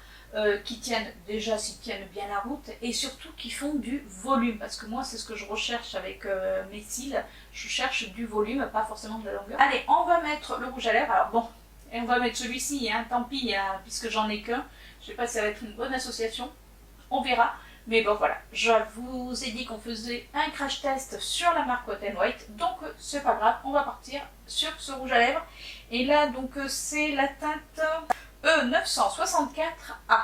qui tiennent, déjà s'ils tiennent bien la route, et surtout qui font du volume, parce que moi c'est ce que je recherche avec mes cils, je cherche du volume, pas forcément de la longueur. Allez, on va mettre le rouge à lèvres, alors bon, et on va mettre celui-ci, hein, tant pis, hein, puisque j'en ai qu'un, je sais pas si ça va être une bonne association, on verra. Mais bon voilà, je vous ai dit qu'on faisait un crash test sur la marque Wet n White, donc c'est pas grave, on va partir sur ce rouge à lèvres. Et là donc c'est la teinte E964A.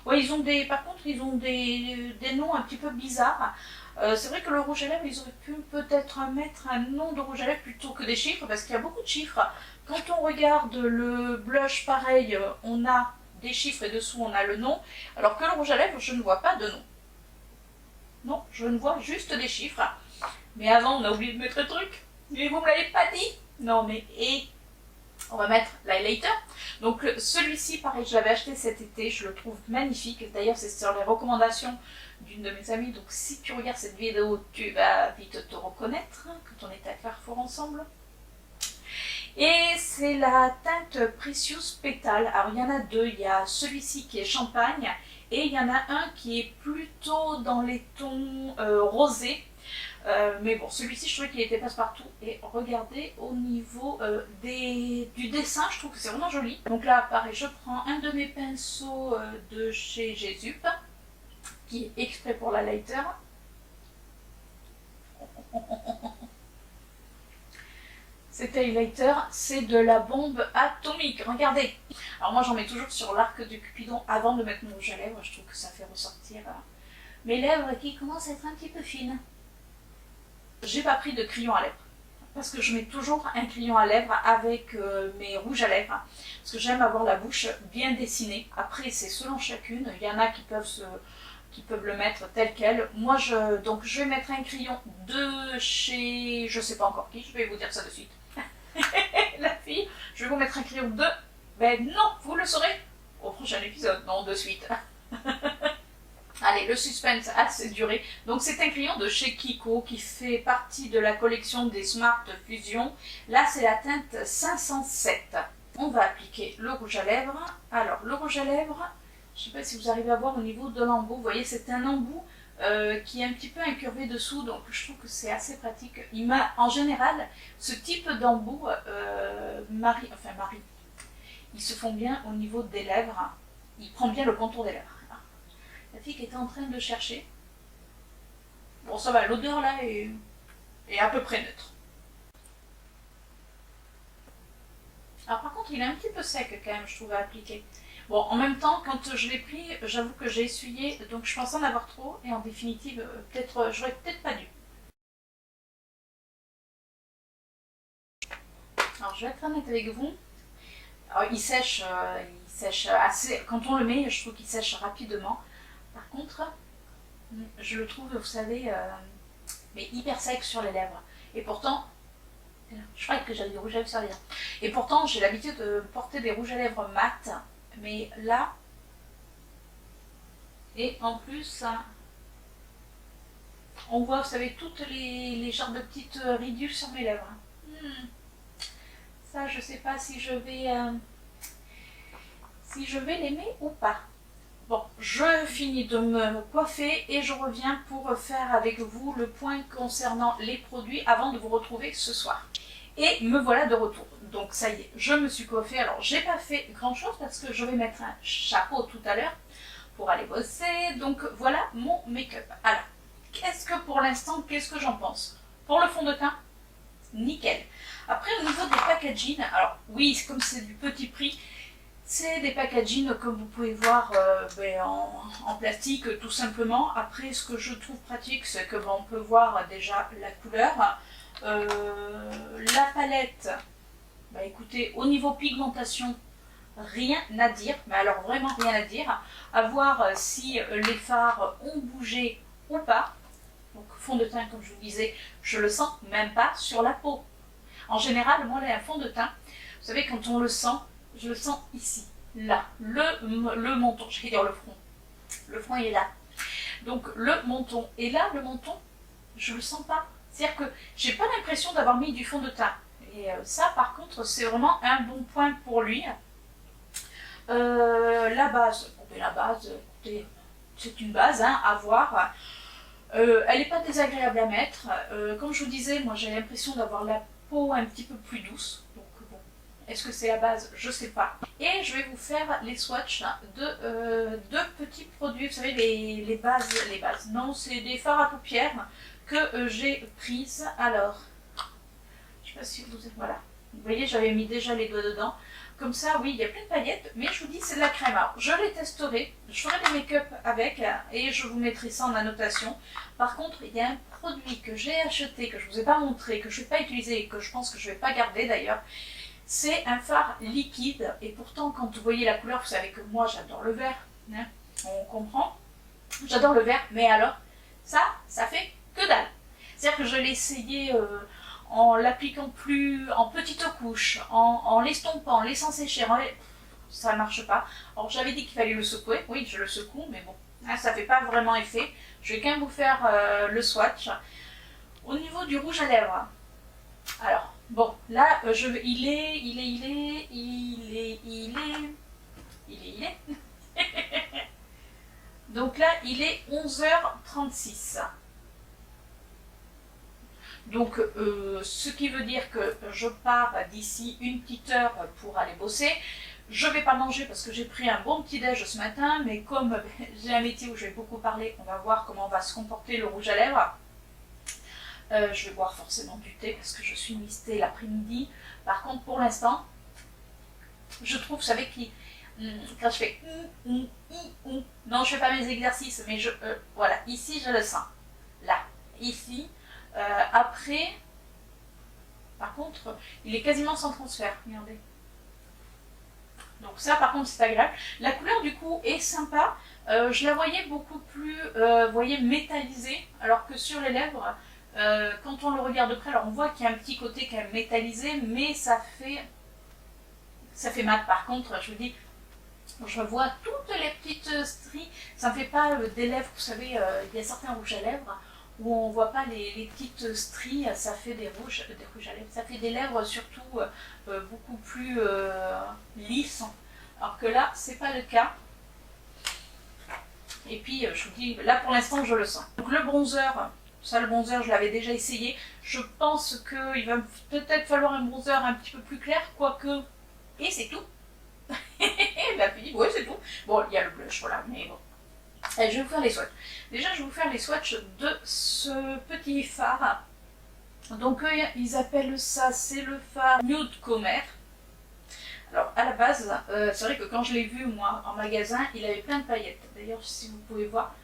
Ouais, ils ont des, par contre ils ont des noms un petit peu bizarres. C'est vrai que le rouge à lèvres, ils auraient pu peut-être mettre un nom de rouge à lèvres plutôt que des chiffres, parce qu'il y a beaucoup de chiffres. Quand on regarde le blush pareil, on a des chiffres et dessous on a le nom, alors que le rouge à lèvres, je ne vois pas de nom. Non, je ne vois juste des chiffres. Mais avant, on a oublié de mettre le truc. Mais vous me l'avez pas dit. Non, mais et on va mettre l'highlighter. Donc celui-ci, pareil, je l'avais acheté cet été. Je le trouve magnifique. D'ailleurs, c'est sur les recommandations d'une de mes amies. Donc si tu regardes cette vidéo, tu vas vite te reconnaître quand on était à Carrefour ensemble. Et c'est la teinte Precious Petal. Alors il y en a deux. Il y a celui-ci qui est champagne. Et il y en a un qui est plutôt dans les tons rosés. Mais bon, celui-ci, je trouvais qu'il était passe-partout. Et regardez, au niveau du dessin, je trouve que c'est vraiment joli. Donc là, pareil, je prends un de mes pinceaux de chez Jesup, qui est exprès pour la lighter. Cet highlighter, c'est de la bombe atomique. Regardez. Alors moi, j'en mets toujours sur l'arc du Cupidon avant de mettre mon rouge à lèvres. Je trouve que ça fait ressortir mes lèvres qui commencent à être un petit peu fines. J'ai pas pris de crayon à lèvres. Parce que je mets toujours un crayon à lèvres avec mes rouges à lèvres. Parce que j'aime avoir la bouche bien dessinée. Après, c'est selon chacune. Il y en a qui peuvent le mettre tel quel. Moi, donc, je vais mettre un crayon de chez... je sais pas encore qui. Je vais vous dire ça de suite. La fille, je vais vous mettre un crayon de... Ben non, vous le saurez au prochain épisode, non de suite. Allez, le suspense a assez duré. Donc c'est un crayon de chez Kiko qui fait partie de la collection des Smart Fusion. Là c'est la teinte 507. On va appliquer le rouge à lèvres. Alors le rouge à lèvres, je ne sais pas si vous arrivez à voir au niveau de l'embout. Vous voyez, c'est un embout qui est un petit peu incurvé dessous, donc je trouve que c'est assez pratique. En général, ce type d'embout, ils se font bien au niveau des lèvres. Il prend bien le contour des lèvres. La fille qui était en train de chercher. Bon, ça va, l'odeur là est à peu près neutre. Alors par contre, il est un petit peu sec quand même, je trouve, à appliquer. Bon, en même temps, quand je l'ai pris, j'avoue que j'ai essuyé, donc je pense en avoir trop, et en définitive, j'aurais peut-être pas dû. Alors, je vais être honnête avec vous. Alors, il sèche assez. Quand on le met, je trouve qu'il sèche rapidement. Par contre, je le trouve, vous savez, mais hyper sec sur les lèvres. Et pourtant, je croyais que j'avais des rouges à lèvres sur les lèvres. Et pourtant, j'ai l'habitude de porter des rouges à lèvres mat. Mais là, et en plus, on voit, vous savez, toutes les genres de petites ridules sur mes lèvres. Ça, je sais pas si je vais l'aimer ou pas. Bon, je finis de me coiffer et je reviens pour faire avec vous le point concernant les produits avant de vous retrouver ce soir. Et me voilà de retour. Donc ça y est, je me suis coiffée. Alors j'ai pas fait grand chose parce que je vais mettre un chapeau tout à l'heure pour aller bosser. Donc voilà mon make-up. Alors, pour l'instant, qu'est-ce que j'en pense? Pour le fond de teint, nickel. Après au niveau des packaging, alors oui, comme c'est du petit prix, c'est des packaging comme vous pouvez voir en plastique tout simplement. Après ce que je trouve pratique, c'est que on peut voir déjà la couleur. La palette, écoutez, au niveau pigmentation, rien à dire, mais alors vraiment rien à dire. À voir si les fards ont bougé ou pas. Donc fond de teint, comme je vous disais, je le sens même pas sur la peau. En général, moi, un fond de teint, vous savez, quand on le sent, je le sens ici, là, le menton, je vais dire le front. Le front il est là. Donc le menton. Et là, le menton, je le sens pas. C'est-à-dire que j'ai pas l'impression d'avoir mis du fond de teint. Et ça, par contre, c'est vraiment un bon point pour lui. La base, bon, ben, la base, écoutez, c'est une base hein, à voir. Elle n'est pas désagréable à mettre. Comme je vous disais, moi j'ai l'impression d'avoir la peau un petit peu plus douce. Donc bon, est-ce que c'est la base? Je sais pas. Et je vais vous faire les swatchs de deux petits produits. Vous savez, les bases. Non, c'est des fards à paupières que j'ai prises. Alors, je sais pas si vous êtes... Voilà. Vous voyez, j'avais mis déjà les doigts dedans. Comme ça, oui, il y a plein de paillettes, mais je vous dis, c'est de la crème. Alors, je les testerai, je ferai des make-up avec et je vous mettrai ça en annotation. Par contre, il y a un produit que j'ai acheté, que je ne vous ai pas montré, que je ne vais pas utiliser et que je pense que je ne vais pas garder d'ailleurs. C'est un fard liquide et pourtant, quand vous voyez la couleur, vous savez que moi, j'adore le vert. Hein, on comprend. J'adore le vert, mais alors, ça fait que dalle. C'est-à-dire que je l'ai essayé... en l'appliquant plus en petites couches, en l'estompant, en laissant sécher, ça ne marche pas. Alors j'avais dit qu'il fallait le secouer, oui je le secoue, mais bon, hein, ça ne fait pas vraiment effet. Je vais quand même vous faire le swatch. Au niveau du rouge à lèvres, alors bon, là il est. Donc là il est 11h36. Donc, ce qui veut dire que je pars d'ici une petite heure pour aller bosser. Je ne vais pas manger parce que j'ai pris un bon petit déj ce matin, mais comme j'ai un métier où je vais beaucoup parler, on va voir comment va se comporter le rouge à lèvres. Je vais boire forcément du thé parce que je suis mistée l'après-midi. Par contre, pour l'instant, je trouve, vous savez, quand je fais non, je ne fais pas mes exercices, mais voilà, ici je le sens. Là, ici. Après, par contre, il est quasiment sans transfert, regardez. Donc ça, par contre, c'est agréable. La couleur, du coup, est sympa. Je la voyais beaucoup plus, voyez, métallisée, alors que sur les lèvres, quand on le regarde de près, alors on voit qu'il y a un petit côté quand même métallisé, mais ça fait mat. Par contre, je vous dis, je vois toutes les petites stries. Ça ne fait pas des lèvres, vous savez, il y a certains rouges à lèvres où on ne voit pas les petites stries, ça fait des rouges à lèvres, ça fait des lèvres surtout beaucoup plus lisses, alors que là, c'est pas le cas. Et puis, je vous dis, là pour l'instant, je le sens. Donc le bronzer, le bronzer, je l'avais déjà essayé. Je pense qu'il va peut-être falloir un bronzer un petit peu plus clair, quoique, et c'est tout. La fille, ouais, c'est tout. Bon, il y a le blush, voilà, mais bon. Et je vais vous faire les swatchs. Déjà, je vais vous faire les swatchs de ce petit phare. Donc, ils appellent ça, c'est le phare Nude Comer. Alors, à la base, c'est vrai que quand je l'ai vu, moi, en magasin, il avait plein de paillettes. D'ailleurs, si vous pouvez voir.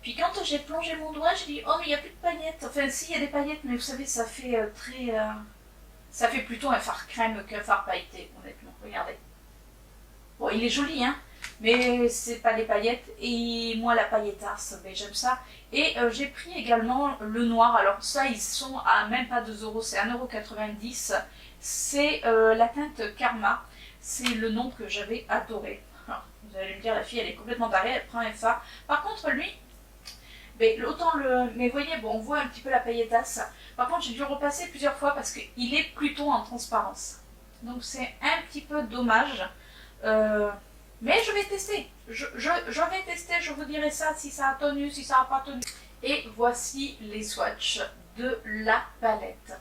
Puis quand j'ai plongé mon doigt, j'ai dit, oh, mais il n'y a plus de paillettes. Enfin, si, il y a des paillettes, mais vous savez, ça fait ça fait plutôt un phare crème qu'un phare pailleté, honnêtement. Regardez. Bon, il est joli, hein. Mais c'est pas des paillettes, et moi la pailletasse, ben, j'aime ça. Et j'ai pris également le noir, alors ça ils sont à même pas 2€, c'est 1,90€. C'est la teinte Karma, c'est le nom que j'avais adoré. Alors, vous allez me dire, la fille elle est complètement tarée, elle prend un phare. Par contre lui, ben, autant mais vous voyez, bon, on voit un petit peu la pailletasse. Par contre j'ai dû repasser plusieurs fois parce qu'il est plutôt en transparence. Donc c'est un petit peu dommage. Mais je vais tester, je vais tester, je vous dirai ça, si ça a tenu, si ça n'a pas tenu. Et voici les swatchs de la palette.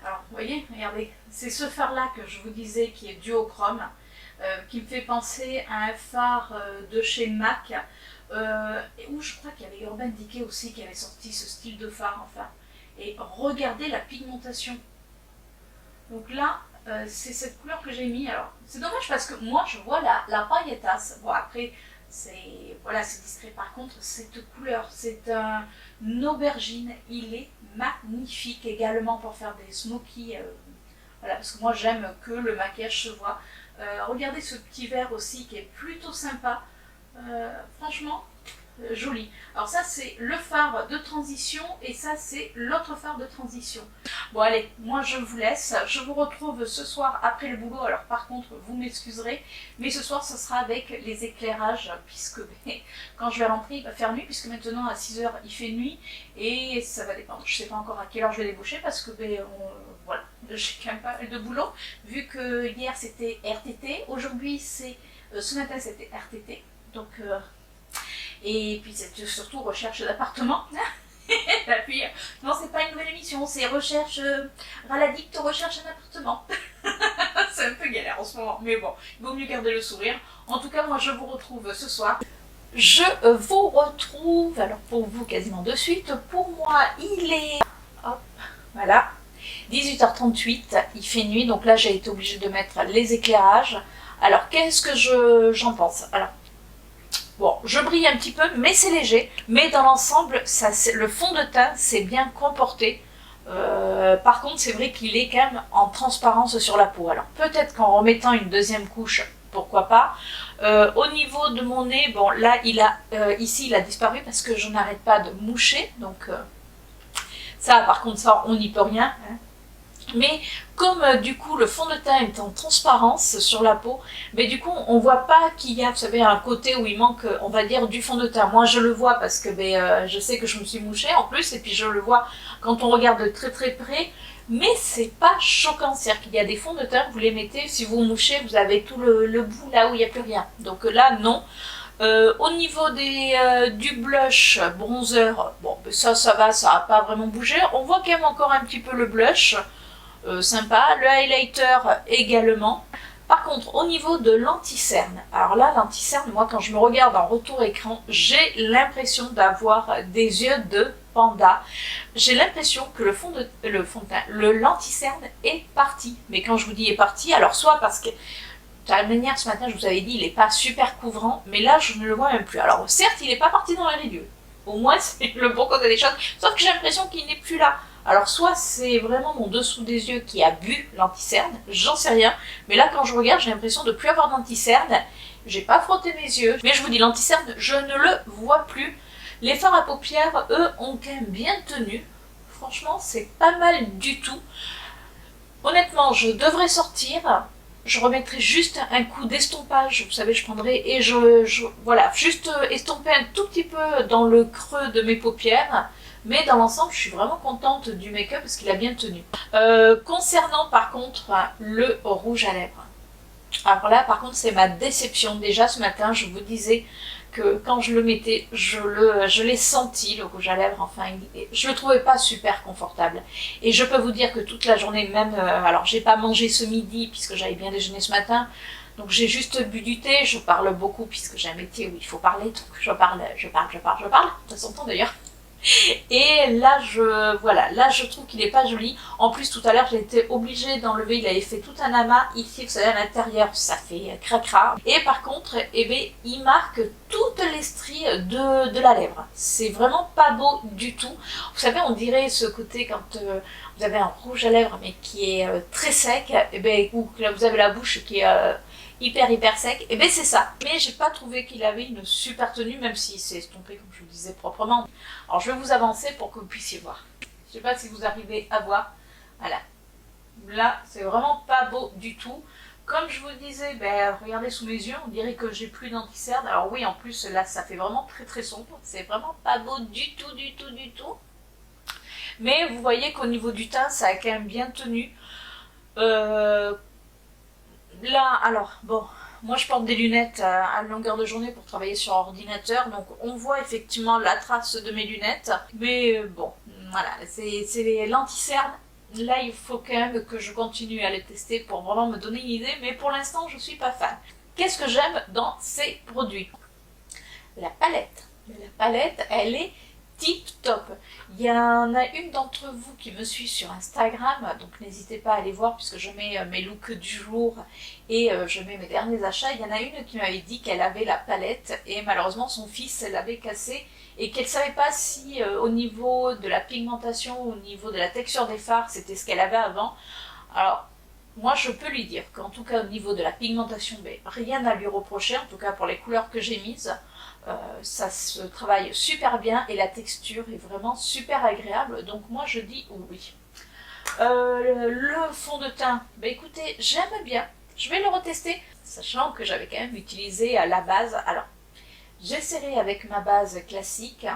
Alors, vous voyez, regardez, c'est ce phare-là que je vous disais qui est duochrome, qui me fait penser à un phare de chez MAC, où je crois qu'il y avait Urban Decay aussi qui avait sorti ce style de phare, enfin. Et regardez la pigmentation. Donc là, c'est cette couleur que j'ai mis. Alors, c'est dommage parce que moi, je vois la pailletasse. Bon, après, voilà, c'est discret. Par contre, cette couleur, c'est un aubergine. Il est magnifique également pour faire des smokies. Voilà, parce que moi, j'aime que le maquillage se voit. Regardez ce petit vert aussi qui est plutôt sympa. Franchement, joli. Alors ça c'est le fard de transition et ça c'est l'autre fard de transition. Bon allez, moi je vous laisse, je vous retrouve ce soir après le boulot. Alors par contre vous m'excuserez, mais ce soir ce sera avec les éclairages puisque quand je vais rentrer il va faire nuit, puisque maintenant à 6 h il fait nuit et ça va dépendre. Je sais pas encore à quelle heure je vais déboucher parce que voilà, j'ai quand même pas mal de boulot vu que hier c'était RTT, aujourd'hui c'est ce matin c'était RTT, donc et puis c'est surtout recherche d'appartement. Et puis, non, c'est pas une nouvelle émission, c'est recherche, Raladict recherche un appartement. C'est un peu galère en ce moment, mais bon, il vaut mieux garder le sourire. En tout cas, moi je vous retrouve ce soir. Je vous retrouve, alors pour vous quasiment de suite, pour moi il est, hop, voilà, 18h38, il fait nuit, donc là j'ai été obligée de mettre les éclairages. Alors qu'est-ce que j'en pense? Alors, bon, je brille un petit peu, mais c'est léger. Mais dans l'ensemble, le fond de teint s'est bien comporté. Par contre, c'est vrai qu'il est quand même en transparence sur la peau. Alors peut-être qu'en remettant une deuxième couche, pourquoi pas. Au niveau de mon nez, bon là, ici il a disparu parce que je n'arrête pas de moucher. Donc ça, par contre, ça, on n'y peut rien. Hein. Mais comme du coup le fond de teint est en transparence sur la peau, mais du coup on voit pas qu'il y a, vous savez, un côté où il manque, on va dire, du fond de teint. Moi je le vois parce que je sais que je me suis mouchée en plus, et puis je le vois quand on regarde de très très près, mais c'est pas choquant. C'est-à-dire qu'il y a des fonds de teint, vous les mettez, si vous mouchez, vous avez tout le bout là où il n'y a plus rien. Donc là non. Au niveau du blush bronzer, bon ça va, ça n'a pas vraiment bougé. On voit quand même encore un petit peu le blush. Sympa, le highlighter également. Par contre, au niveau de l'anti-cerne, alors là, l'anti-cerne, moi, quand je me regarde en retour écran, j'ai l'impression d'avoir des yeux de panda. J'ai l'impression que le fond de teint, l'anti-cerne est parti. Mais quand je vous dis est parti, alors soit parce que, de la manière, ce matin, je vous avais dit, il n'est pas super couvrant, mais là, je ne le vois même plus. Alors, certes, il n'est pas parti dans les lieux. Au moins, c'est le bon côté des choses. Sauf que j'ai l'impression qu'il n'est plus là. Alors soit c'est vraiment mon dessous des yeux qui a bu l'anti-cerne, j'en sais rien, mais là quand je regarde j'ai l'impression de plus avoir d'anti-cerne, j'ai pas frotté mes yeux, mais je vous dis l'anti-cerne je ne le vois plus. Les fards à paupières eux ont quand même bien tenu, franchement c'est pas mal du tout. Honnêtement je devrais sortir, je remettrai juste un coup d'estompage, vous savez je prendrai et voilà, juste estomper un tout petit peu dans le creux de mes paupières. Mais dans l'ensemble, je suis vraiment contente du make-up parce qu'il a bien tenu. Concernant par contre le rouge à lèvres. Alors là, par contre, c'est ma déception. Déjà ce matin, je vous disais que quand je le mettais, je l'ai senti, le rouge à lèvres. Enfin, je le trouvais pas super confortable. Et je peux vous dire que toute la journée, même, alors j'ai pas mangé ce midi puisque j'avais bien déjeuné ce matin. Donc j'ai juste bu du thé. Je parle beaucoup puisque j'ai un métier où il faut parler. Donc je parle. Ça s'entend d'ailleurs. Et là je trouve qu'il n'est pas joli. En plus tout à l'heure j'ai été obligée d'enlever, il avait fait tout un amas ici, vous savez à l'intérieur ça fait cracra. Et par contre il marque toutes les stries de la lèvre. C'est vraiment pas beau du tout. Vous savez on dirait ce côté quand vous avez un rouge à lèvres mais qui est très sec, ou là vous avez la bouche qui est hyper sec, et c'est ça. Mais j'ai pas trouvé qu'il avait une super tenue, même si c'est estompé comme je vous le disais proprement. Alors je vais vous avancer pour que vous puissiez voir. Je sais pas si vous arrivez à voir. Voilà. Là, c'est vraiment pas beau du tout. Comme je vous le disais, regardez sous mes yeux, on dirait que j'ai plus d'anti-cerne. Alors oui, en plus là, ça fait vraiment très sombre. C'est vraiment pas beau du tout. Mais vous voyez qu'au niveau du teint, ça a quand même bien tenu. Là, alors, bon, moi je porte des lunettes à longueur de journée pour travailler sur ordinateur, donc on voit effectivement la trace de mes lunettes, mais bon, voilà, c'est l'anti-cerne. Là, il faut quand même que je continue à les tester pour vraiment me donner une idée, mais pour l'instant, je suis pas fan. Qu'est-ce que j'aime dans ces produits? La palette. La palette, elle est tip top. Il y en a une d'entre vous qui me suit sur Instagram, donc n'hésitez pas à aller voir puisque je mets mes looks du jour et je mets mes derniers achats. Il y en a une qui m'avait dit qu'elle avait la palette et malheureusement son fils l'avait cassée et qu'elle ne savait pas si au niveau de la pigmentation, au niveau de la texture des fards, c'était ce qu'elle avait avant. Alors moi je peux lui dire qu'en tout cas au niveau de la pigmentation, rien à lui reprocher, en tout cas pour les couleurs que j'ai mises. Ça se travaille super bien et la texture est vraiment super agréable, donc moi je dis oui. Le fond de teint, bah écoutez, j'aime bien, je vais le retester, sachant que j'avais quand même utilisé la base. Alors, j'essaierai avec ma base classique.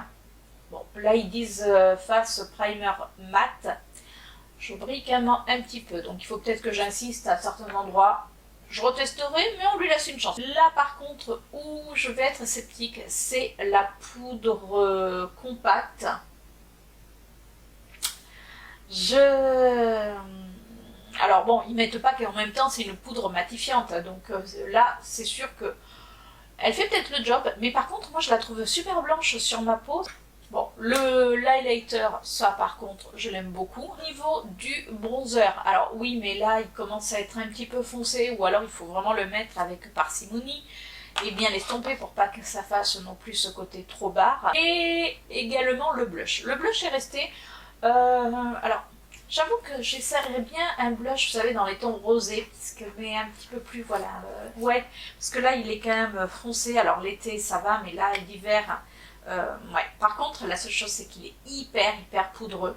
Bon, là ils disent face primer mat. Je brille quand même un petit peu, donc il faut peut-être que j'insiste à certains endroits. Je retesterai, mais on lui laisse une chance. Là par contre, où je vais être sceptique, c'est la poudre compacte. Alors bon, ils mettent pas qu'en même temps c'est une poudre matifiante, donc là c'est sûr que elle fait peut-être le job, mais par contre moi je la trouve super blanche sur ma peau. Bon, l'highlighter, ça par contre, je l'aime beaucoup. Au niveau du bronzer, alors oui, mais là, il commence à être un petit peu foncé, ou alors il faut vraiment le mettre avec parcimonie, et bien l'estomper pour pas que ça fasse non plus ce côté trop barre. Et également le blush. Le blush est resté... alors, j'avoue que j'essaierais bien un blush, vous savez, dans les tons rosés, mais un petit peu plus, voilà. Ouais, parce que là, il est quand même foncé. Alors l'été, ça va, mais là, l'hiver... ouais. Par contre, la seule chose, c'est qu'il est hyper poudreux.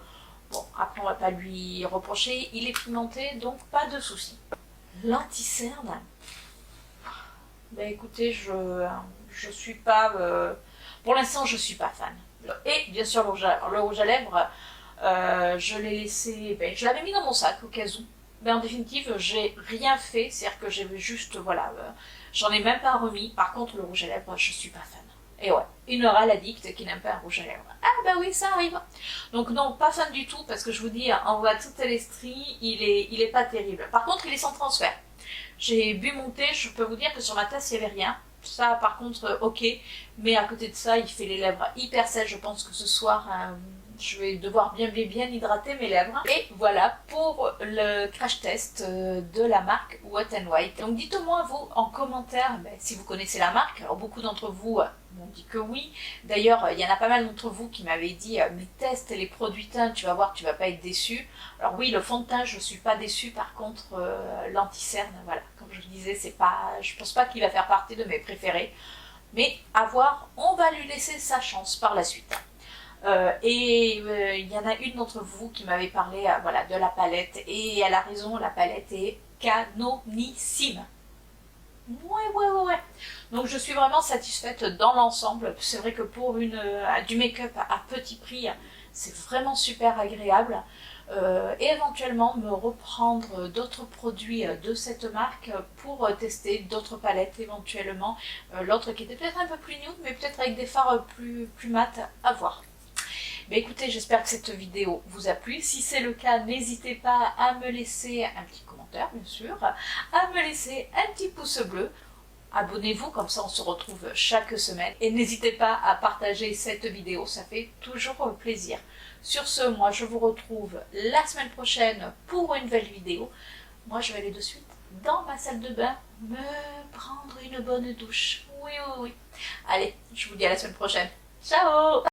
Bon, après, on va pas lui reprocher. Il est pimenté, donc pas de souci. L'anti-cerne. Ben écoutez, je suis pas... pour l'instant, je suis pas fan. Et bien sûr, le rouge à lèvres, je l'ai laissé... Ben, je l'avais mis dans mon sac au cas où. Ben, en définitive, j'ai rien fait. C'est-à-dire que j'ai juste... Voilà, j'en ai même pas remis. Par contre, le rouge à lèvres, je suis pas fan. Et ouais, une orale addict qui n'aime pas un rouge à lèvres. Ah bah oui, ça arrive. Donc non, pas fan du tout, parce que je vous dis, en voit toutes les stries, il est pas terrible. Par contre, il est sans transfert. J'ai bu mon thé, je peux vous dire que sur ma tasse, il n'y avait rien. Ça, par contre, ok. Mais à côté de ça, il fait les lèvres hyper sèches. Je pense que ce soir, je vais devoir bien hydrater mes lèvres. Et voilà pour le crash test de la marque Wet n White. Donc dites-moi vous en commentaire si vous connaissez la marque. Alors beaucoup d'entre vous m'ont dit que oui. D'ailleurs, il y en a pas mal d'entre vous qui m'avaient dit mais teste les produits teints, tu vas voir, tu vas pas être déçu. Alors oui, le fond de teint, je suis pas déçue. Par contre, l'anti-cerne, voilà, comme je vous disais, c'est pas, je pense pas qu'il va faire partie de mes préférés. Mais à voir, on va lui laisser sa chance par la suite. Il y en a une d'entre vous qui m'avait parlé voilà, de la palette, et elle a raison, la palette est canonissime. Ouais. Donc je suis vraiment satisfaite dans l'ensemble. C'est vrai que pour du make-up à petit prix, c'est vraiment super agréable. Et éventuellement me reprendre d'autres produits de cette marque pour tester d'autres palettes éventuellement. L'autre qui était peut-être un peu plus nude, mais peut-être avec des fards plus mat, à voir. Mais écoutez, j'espère que cette vidéo vous a plu. Si c'est le cas, n'hésitez pas à me laisser un petit commentaire, bien sûr, à me laisser un petit pouce bleu. Abonnez-vous, comme ça on se retrouve chaque semaine. Et n'hésitez pas à partager cette vidéo, ça fait toujours plaisir. Sur ce, moi je vous retrouve la semaine prochaine pour une nouvelle vidéo. Moi je vais aller de suite dans ma salle de bain, me prendre une bonne douche. Oui. Allez, je vous dis à la semaine prochaine. Ciao!